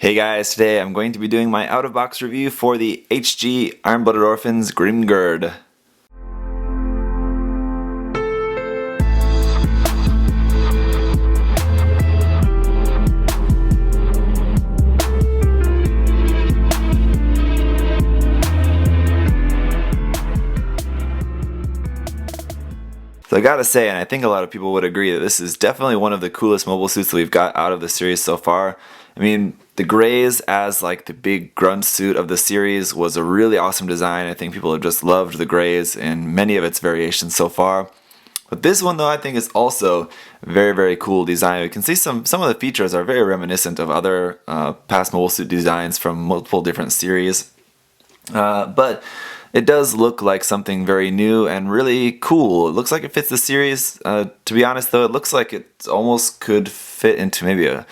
Hey guys, today I'm going to be doing my out-of-box review for the HG Iron-Blooded Orphans Grimgerde. So I gotta say, and I think a lot of people would agree, that this is definitely one of the coolest mobile suits that we've got out of the series so far. I mean, the grays as like the big grunt suit of the series was a really awesome design. I think people have just loved the grays in many of its variations so far. But this one though, I think is also a very, very cool design. You can see some of the features are very reminiscent of other past mobile suit designs from multiple different series. But it does look like something very new and really cool. It looks like it fits the series. To be honest though, it looks like it almost could fit into maybe a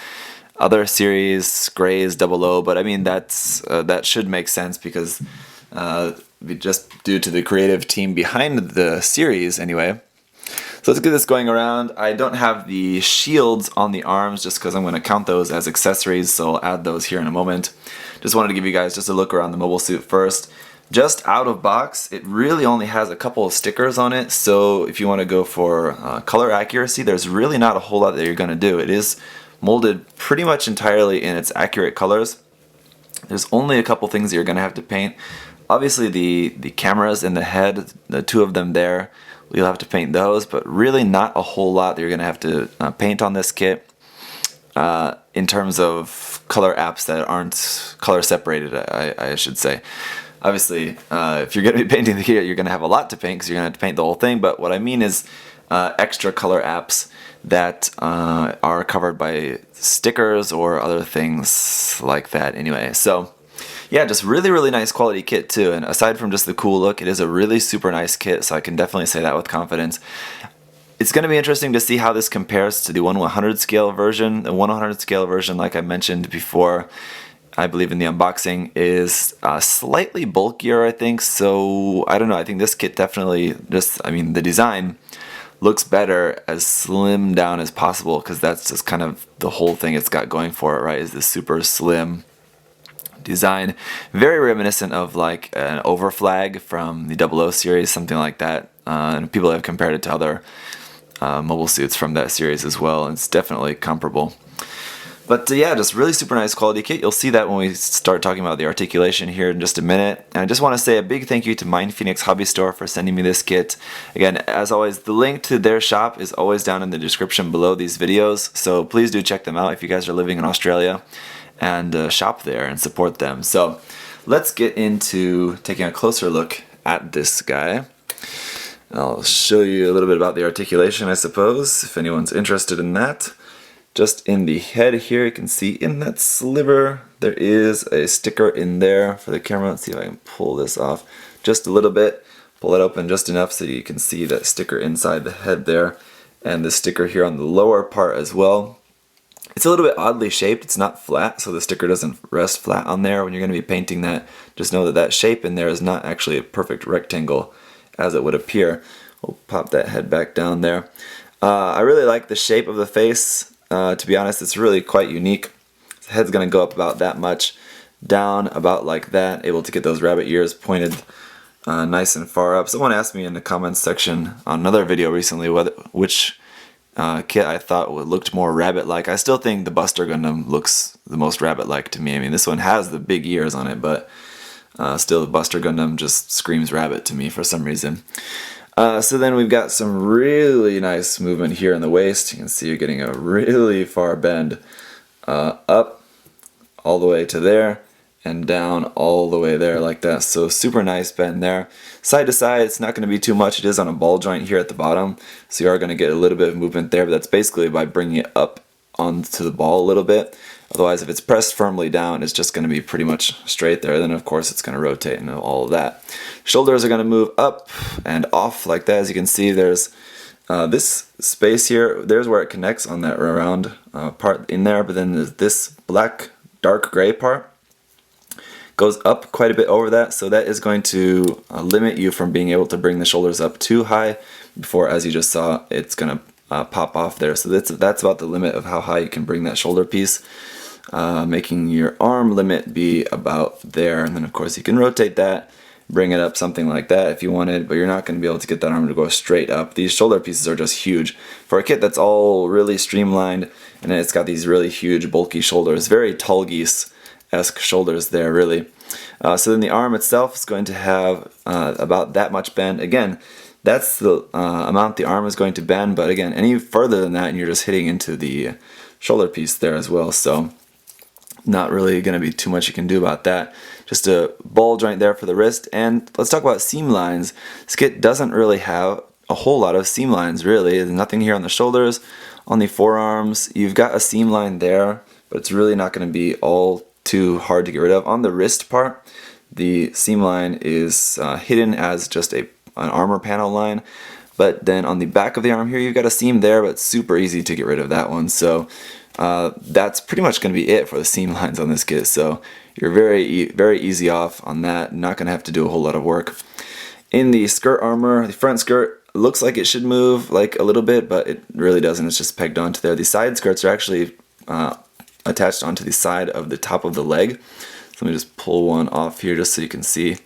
other series, Grays, 00, but I mean that should make sense because just due to the creative team behind the series anyway. So let's get this going around. I don't have the shields on the arms just because I'm going to count those as accessories, so I'll add those here in a moment. Just wanted to give you guys just a look around the mobile suit first. Just out of box, it really only has a couple of stickers on it, so if you want to go for color accuracy, there's really not a whole lot that you're going to do. It is molded pretty much entirely in its accurate colors. There's only a couple things that you're going to have to paint. Obviously the cameras in the head, the two of them there, you'll have to paint those, but really not a whole lot that you're going to have to paint on this kit in terms of color apps that aren't color separated, I should say. Obviously, if you're going to be painting the kit, you're going to have a lot to paint because you're going to have to paint the whole thing, but what I mean is extra color apps that are covered by stickers or other things like that anyway. So yeah, just really nice quality kit too, and aside from just the cool look, it is a really super nice kit, so I can definitely say that with confidence. It's going to be interesting to see how this compares to the 1/100 scale version. The 1/100 scale version, like I mentioned before, I believe in the unboxing, is slightly bulkier, I think, so I don't know, I think this kit definitely the design looks better as slim down as possible, because that's just kind of the whole thing it's got going for it, right, is this super slim design. Very reminiscent of like an overflag from the 00 series, something like that, and people have compared it to other mobile suits from that series as well, and it's definitely comparable. But yeah, just really super nice quality kit. You'll see that when we start talking about the articulation here in just a minute. And I just want to say a big thank you to MindFenix Hobby Store for sending me this kit. Again, as always, the link to their shop is always down in the description below these videos, so please do check them out if you guys are living in Australia, and shop there and support them. So let's get into taking a closer look at this guy. I'll show you a little bit about the articulation, I suppose, if anyone's interested in that. Just in the head here, you can see in that sliver there is a sticker in there for the camera. Let's see if I can pull this off just a little bit. Pull it open just enough so you can see that sticker inside the head there, and the sticker here on the lower part as well. It's a little bit oddly shaped. It's not flat, so the sticker doesn't rest flat on there. When you're going to be painting that, just know that that shape in there is not actually a perfect rectangle as it would appear. We'll pop that head back down there. I really like the shape of the face. To be honest, it's really quite unique. The head's going to go up about that much, down about like that, able to get those rabbit ears pointed nice and far up. Someone asked me in the comments section on another video recently which kit I thought looked more rabbit-like. I still think the Buster Gundam looks the most rabbit-like to me. I mean, this one has the big ears on it, but still the Buster Gundam just screams rabbit to me for some reason. So then we've got some really nice movement here in the waist. You can see you're getting a really far bend up all the way to there and down all the way there like that. So super nice bend there. Side to side, it's not going to be too much. It is on a ball joint here at the bottom, so you are going to get a little bit of movement there, but that's basically by bringing it up onto the ball a little bit. Otherwise, if it's pressed firmly down, it's just going to be pretty much straight there. Then, of course, it's going to rotate and all of that. Shoulders are going to move up and off like that. As you can see, there's this space here. There's where it connects on that round part in there. But then there's this black, dark gray part. Goes up quite a bit over that. So that is going to limit you from being able to bring the shoulders up too high before, as you just saw, it's going to pop off there. So that's about the limit of how high you can bring that shoulder piece. making your arm limit be about there. And then of course you can rotate that, bring it up something like that if you wanted, but you're not going to be able to get that arm to go straight up. These shoulder pieces are just huge. For a kit that's all really streamlined, and it's got these really huge bulky shoulders, very tall geese-esque shoulders there really. So then the arm itself is going to have about that much bend. Again, that's the amount the arm is going to bend, but again, any further than that and you're just hitting into the shoulder piece there as well, so not really going to be too much you can do about that. Just a ball joint there for the wrist. And let's talk about seam lines. This kit doesn't really have a whole lot of seam lines really. There's nothing here on the shoulders. On the forearms you've got a seam line there, but it's really not going to be all too hard to get rid of. On the wrist part, the seam line is hidden as just an armor panel line, but then on the back of the arm here you've got a seam there, but it's super easy to get rid of that one. So that's pretty much going to be it for the seam lines on this kit, so you're very easy off on that, not going to have to do a whole lot of work. In the skirt armor, the front skirt looks like it should move like a little bit, but it really doesn't. It's just pegged onto there. The side skirts are actually attached onto the side of the top of the leg. So let me just pull one off here just so you can see.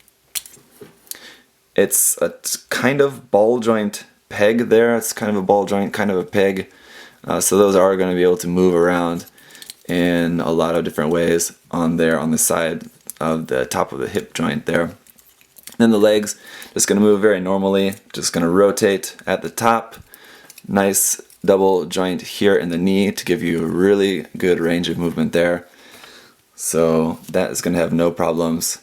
It's a kind of ball joint peg there. It's kind of a ball joint, kind of a peg. So those are going to be able to move around in a lot of different ways on there on the side of the top of the hip joint there. Then the legs just going to move very normally, just going to rotate at the top. Nice double joint here in the knee to give you a really good range of movement there. So that is going to have no problems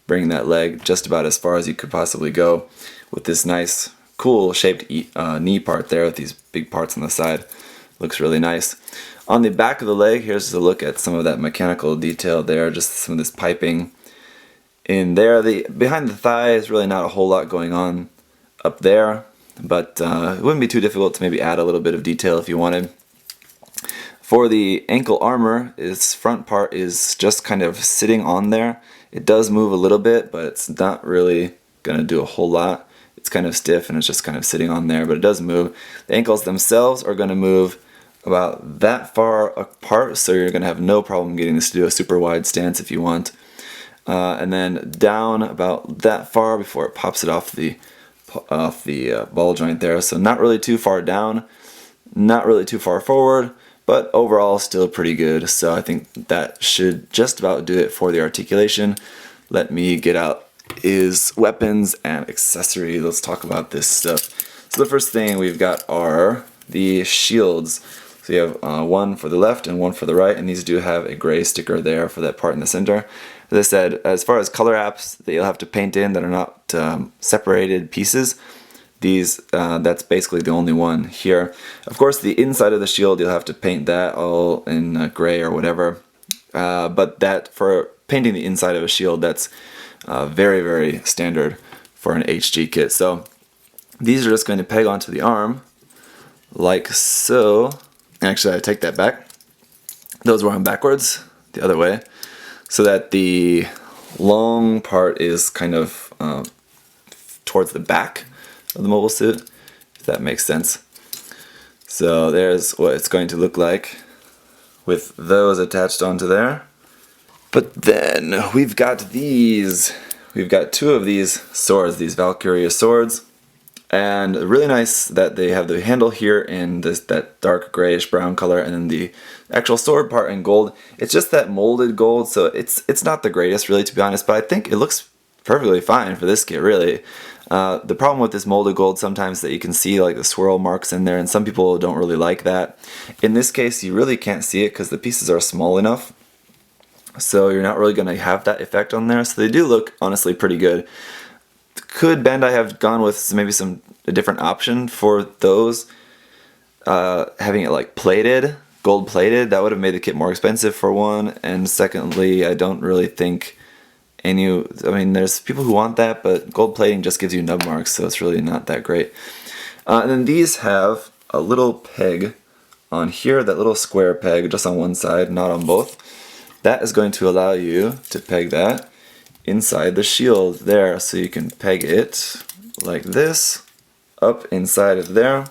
bringing that leg just about as far as you could possibly go with this nice cool shaped knee part there with these big parts on the side. Looks really nice. On the back of the leg, here's a look at some of that mechanical detail there, just some of this piping in there. Behind the thigh is really not a whole lot going on up there, but it wouldn't be too difficult to maybe add a little bit of detail if you wanted. For the ankle armor, its front part is just kind of sitting on there. It does move a little bit, but it's not really going to do a whole lot. It's kind of stiff and it's just kind of sitting on there, but it does move. The ankles themselves are going to move about that far apart, so you're going to have no problem getting this to do a super wide stance if you want. And then down about that far before it pops it off the ball joint there. So not really too far down, not really too far forward, but overall still pretty good. So I think that should just about do it for the articulation. Let me get out his weapons and accessory. Let's talk about this stuff. So the first thing we've got are the shields. So you have one for the left and one for the right, and these do have a gray sticker there for that part in the center. As I said, as far as color apps that you'll have to paint in that are not separated pieces, these that's basically the only one here. Of course, the inside of the shield, you'll have to paint that all in gray or whatever. But that for painting the inside of a shield, that's very standard for an HG kit. So these are just going to peg onto the arm like so. Actually, I take that back. Those were on backwards, the other way, so that the long part is kind of towards the back of the mobile suit, if that makes sense. So there's what it's going to look like with those attached onto there. But then we've got these. We've got two of these swords, these Valkyria Swords. And really nice that they have the handle here in that dark grayish brown color, and then the actual sword part in gold. It's just that molded gold, so it's not the greatest really, to be honest, but I think it looks perfectly fine for this kit really. The problem with this molded gold sometimes that you can see like the swirl marks in there, and some people don't really like that. In this case you really can't see it because the pieces are small enough, so you're not really going to have that effect on there. So they do look honestly pretty good. Could Bandai have gone with maybe a different option for those, having it like plated, gold plated? That would have made the kit more expensive for one, and secondly, I don't really think I mean, there's people who want that, but gold plating just gives you nub marks, so it's really not that great. And then these have a little peg on here, that little square peg just on one side, not on both. That is going to allow you to peg that inside the shield there, so you can peg it like this up inside of there,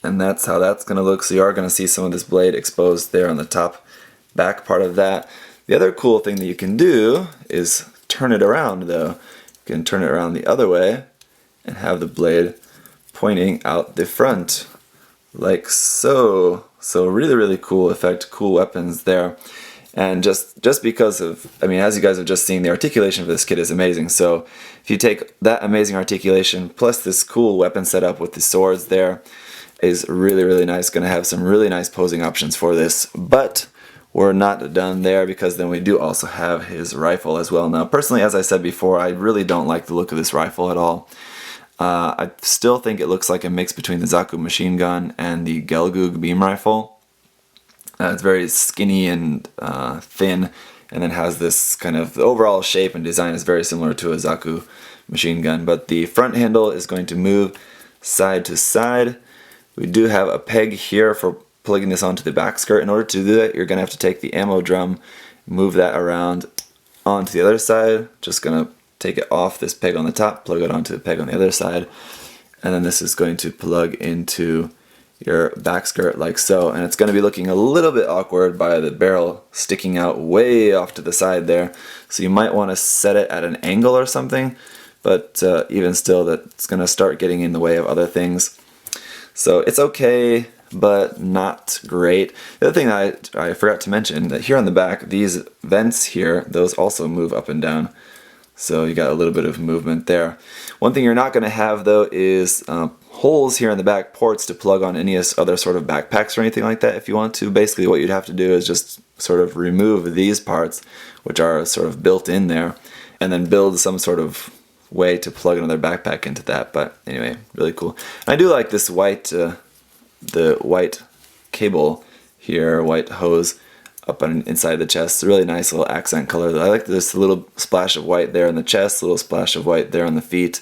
and that's how that's going to look. So you are going to see some of this blade exposed there on the top back part of that. The other cool thing that you can do is turn it around though. You can turn it around the other way and have the blade pointing out the front, like so. So really, really cool effect, cool weapons there. And just because of, I mean, as you guys have just seen, the articulation for this kit is amazing. So if you take that amazing articulation plus this cool weapon setup with the swords there, is really, really nice. Going to have some really nice posing options for this. But we're not done there, because then we do also have his rifle as well. Now, personally, as I said before, I really don't like the look of this rifle at all. I still think it looks like a mix between the Zaku machine gun and the Gelgoog beam rifle. It's very skinny and thin, and then has this kind of, the overall shape and design is very similar to a Zaku machine gun. But the front handle is going to move side to side. We do have a peg here for plugging this onto the back skirt. In order to do that, you're going to have to take the ammo drum, move that around onto the other side. Just going to take it off this peg on the top, plug it onto the peg on the other side, and then this is going to plug into your back skirt like so. And it's going to be looking a little bit awkward by the barrel sticking out way off to the side there, so you might want to set it at an angle or something, but even still, that's going to start getting in the way of other things. So it's okay, but not great. The other thing I forgot to mention, that here on the back, these vents here, those also move up and down. So you got a little bit of movement there. One thing you're not going to have though is holes here in the back, ports to plug on any other sort of backpacks or anything like that if you want to. Basically what you'd have to do is just sort of remove these parts, which are sort of built in there, and then build some sort of way to plug another backpack into that. But anyway, really cool. And I do like this white, the white cable here, white hose up on inside the chest. It's a really nice little accent color. I like this little splash of white there in the chest, a little splash of white there on the feet.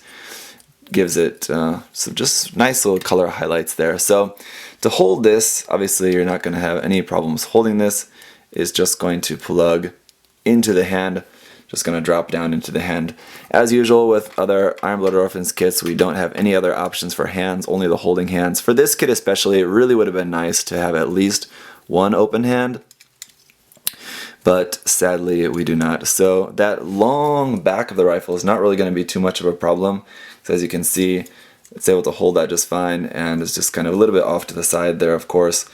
Gives it some just nice little color highlights there. So to hold this, obviously you're not going to have any problems holding this. It's just going to plug into the hand, just going to drop down into the hand. As usual with other Iron-Blooded Orphans kits, we don't have any other options for hands, only the holding hands. For this kit especially, it really would have been nice to have at least one open hand, but sadly we do not. So that long back of the rifle is not really going to be too much of a problem. So as you can see, it's able to hold that just fine, and it's just kind of a little bit off to the side there, of course,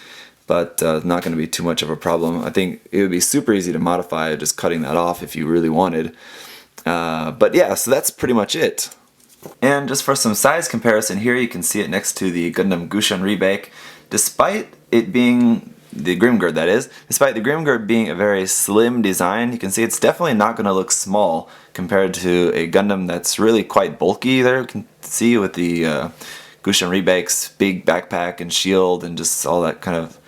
but not going to be too much of a problem. I think it would be super easy to modify just cutting that off if you really wanted. But yeah, so that's pretty much it. And just for some size comparison here, you can see it next to the Gundam Gushan Remake. Despite it being the Grimgerde, that is, despite the Grimgerde being a very slim design, you can see it's definitely not going to look small compared to a Gundam that's really quite bulky there. You can see with the Gushan Remake's big backpack and shield and just all that kind of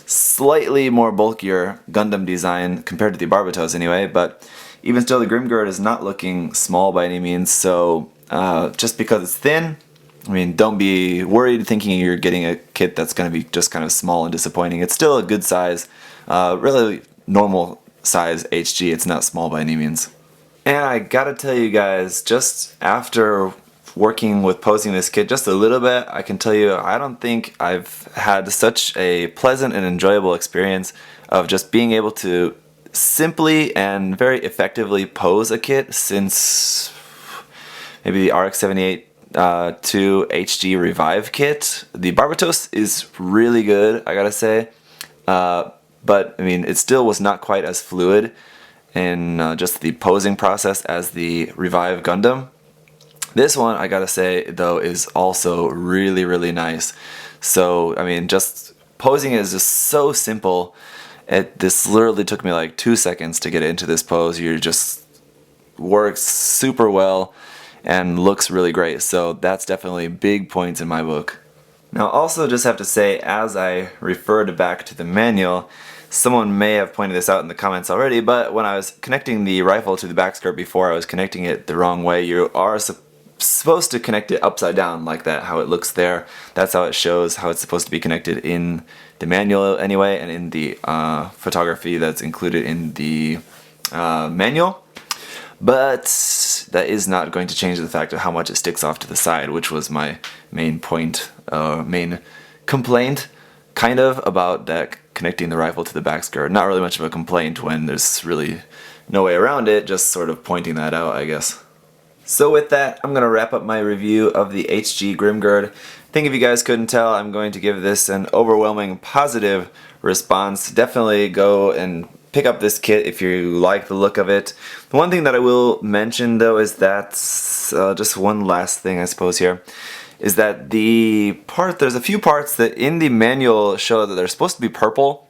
slightly more bulkier Gundam design compared to the Barbatos anyway. But even still, the Grimgerde is not looking small by any means, so just because it's thin, I mean, don't be worried thinking you're getting a kit that's going to be just kind of small and disappointing. It's still a good size, really normal size HG. It's not small by any means. And I gotta tell you guys, just after working with posing this kit just a little bit, I can tell you I don't think I've had such a pleasant and enjoyable experience of just being able to simply and very effectively pose a kit since maybe the RX-78 2 HG Revive kit. The Barbatos is really good, I gotta say, but I mean, it still was not quite as fluid in just the posing process as the Revive Gundam. This one, I gotta say, though, is also really, really nice. So, I mean, just posing is just so simple. This literally took me like 2 seconds to get into this pose. You just works super well and looks really great. So that's definitely big points in my book. Now, also just have to say, as I referred back to the manual, someone may have pointed this out in the comments already, but when I was connecting the rifle to the back skirt before, I was connecting it the wrong way. You are supposed to connect it upside down like that, how it looks there. That's how it shows how it's supposed to be connected in the manual anyway, and in the photography that's included in the manual. But that is not going to change the fact of how much it sticks off to the side, which was my main point, main complaint kind of about that connecting the rifle to the back skirt. Not really much of a complaint when there's really no way around it, just sort of pointing that out, I guess. So with that, I'm going to wrap up my review of the HG Grimgerde. I think if you guys couldn't tell, I'm going to give this an overwhelming positive response. Definitely go and pick up this kit if you like the look of it. The one thing that I will mention though is that, just one last thing I suppose here, is that there's a few parts that in the manual show that they're supposed to be purple.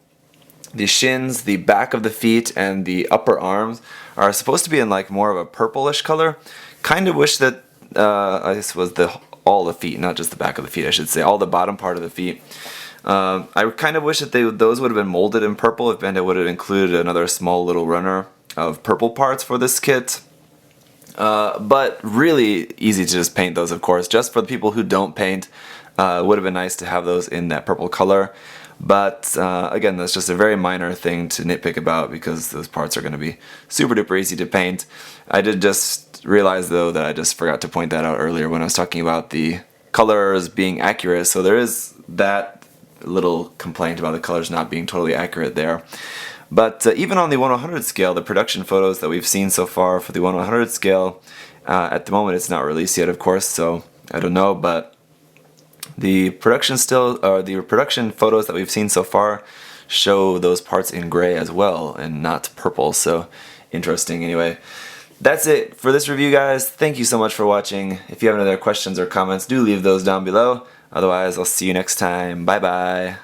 The shins, the back of the feet, and the upper arms are supposed to be in like more of a purplish color. Kind of wish that, I guess was all the feet, not just the back of the feet I should say, all the bottom part of the feet. I kind of wish that those would have been molded in purple if Bandai would have included another small little runner of purple parts for this kit. But really easy to just paint those, of course. Just for the people who don't paint, it would have been nice to have those in that purple color. But again, that's just a very minor thing to nitpick about because those parts are going to be super duper easy to paint. I did just realize though that I just forgot to point that out earlier when I was talking about the colors being accurate. So there is that little complaint about the colors not being totally accurate there. But even on the 1/100 scale, the production photos that we've seen so far for the 1/100 scale, at the moment it's not released yet, of course, so I don't know, but the production photos that we've seen so far show those parts in gray as well and not purple, so interesting. Anyway, that's it for this review, guys. Thank you so much for watching. If you have any other questions or comments, do leave those down below. Otherwise, I'll see you next time. Bye bye.